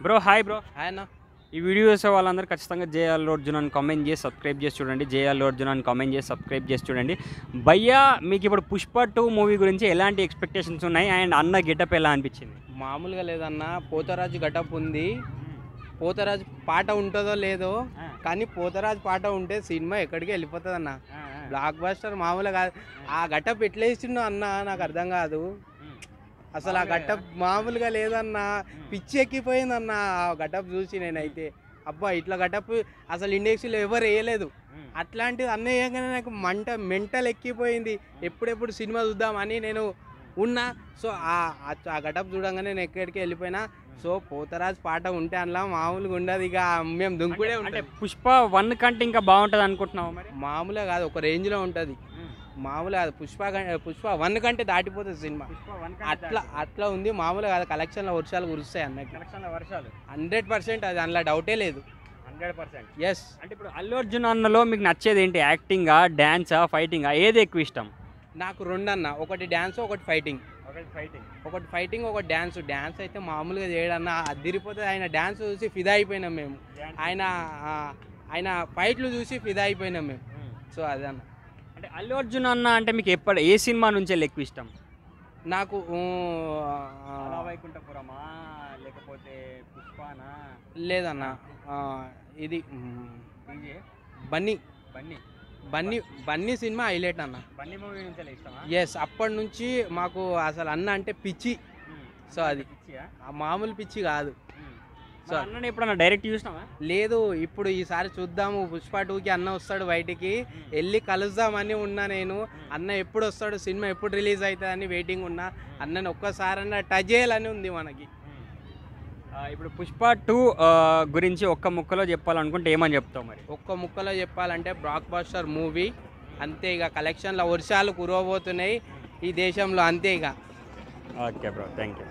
Bro hi bro. Hi అన్న. ఈ video చూసే వాళ్ళందరూ ఖచ్చితంగా జే అల్లు అర్జున్ అని కామెంట్ చేసి సబ్స్క్రైబ్ చేసి చూడండి. జే అల్లు అర్జున్ అని కామెంట్ చేసి సబ్స్క్రైబ్ చేసి చూడండి. భయ్యా మీకు ఇప్పుడు పుష్ప 2 మూవీ గురించి ఎలాంటి ఎక్స్పెక్టేషన్స్ ఉన్నాయి అండ్ అన్న గెటప్ ఎలా అనిపించింది? మామూలుగా లేదన్న, పోతరాజు గటప్ ఉంది. పోతరాజు పాట ఉంటుందో లేదో కానీ పోతరాజు పాట ఉంటే సినిమా ఎక్కడికి వెళ్ళిపోతుంది అన్న. బ్లాక్ బస్టర్ మామూలుగా కాదు. ఆ గటప్ ఎట్లా వేసిండో అన్న నాకు అర్థం కాదు అసలు. ఆ గటప్ మామూలుగా లేదన్న, పిచ్చి ఎక్కిపోయిందన్న ఆ గటప్ చూసి. నేనైతే అబ్బా ఇట్లా గటప్ అసలు ఇండస్ట్రీలో ఎవరు వేయలేదు. అట్లాంటిది అన్న వేయగానే నాకు మెంటల్ ఎక్కిపోయింది. ఎప్పుడెప్పుడు సినిమా చూద్దామని నేను ఉన్నా. సో ఆ గటప్ చూడంగానే నేను ఎక్కడికి వెళ్ళిపోయినా. సో పోతరాజు పాట ఉంటే అందులో మామూలుగా ఉండదు. ఇక మేము దుంకుడే అంటే పుష్ప 1 కంటే ఇంకా బాగుంటుంది అనుకుంటున్నావు మరి? మామూలుగా కాదు, ఒక రేంజ్లో ఉంటుంది. మామూలుగా కాదు, పుష్ప 1 కంటే దాటిపోతుంది సినిమా. అట్లా ఉంది. మామూలుగా కాదు, కలెక్షన్లో వర్షాలు కురుస్తాయి అన్నకి. కలెక్షన్లో వర్షాలు 100%. అది అందులో డౌటే లేదు. 100%. ఎస్. అంటే ఇప్పుడు అల్లు అర్జున్ అన్నలో మీకు నచ్చేది ఏంటి? యాక్టింగా, డ్యాన్సా, ఫైటింగా, ఏది ఎక్కువ ఇష్టం? నాకు రెండు అన్న, ఒకటి డ్యాన్స్ ఒకటి ఫైటింగ్. ఒకటి ఫైటింగ్ ఒకటి డ్యాన్స్. డ్యాన్స్ అయితే మామూలుగా చేయడన్న అదిరిపోతుంది. ఆయన డ్యాన్స్ చూసి ఫిదా అయిపోయినాం మేము. ఆయన ఫైట్లు చూసి ఫిదా అయిపోయినాం మేము. సో అదే అన్న. అంటే అల్లు అర్జున్ అన్న అంటే మీకు ఏ సినిమా నుంచి ఎక్కువ ఇష్టం? నాకు వైకుంఠపురమా లేకపోతే పుష్పానా? లేదన్న, ఇది బన్నీ బన్నీ సినిమా హైలైట్ అన్న. బన్నీ మూవీ నుంచి ఇష్టమా? ఎస్. అప్పటి నుంచి మాకు అసలు అన్న అంటే పిచ్చి. సో అది మామూలు పిచ్చి కాదు. సో అన్న ఎప్పుడన్నా డైరెక్ట్ చూసినావా? లేదు. ఇప్పుడు ఈసారి చూద్దాము, పుష్ప 2కి అన్న వస్తాడు బయటికి, వెళ్ళి కలుద్దామని ఉన్నా నేను. అన్న ఎప్పుడు వస్తాడు, సినిమా ఎప్పుడు రిలీజ్ అవుతుందని వెయిటింగ్ ఉన్నా. అన్నని ఒక్కసారన్నా టచ్ చేయాలని ఉంది మనకి. ఇప్పుడు పుష్ప 2 గురించి ఒక్క ముక్కలో చెప్పాలనుకుంటే ఏమని చెప్తావు మరి? ఒక్క ముక్కలో చెప్పాలంటే బ్లాక్ బస్టర్ మూవీ అంతే. ఇక కలెక్షన్లో వర్షాలు కురవబోతున్నాయి ఈ దేశంలో, అంతే ఇక. Okay bro, thank you.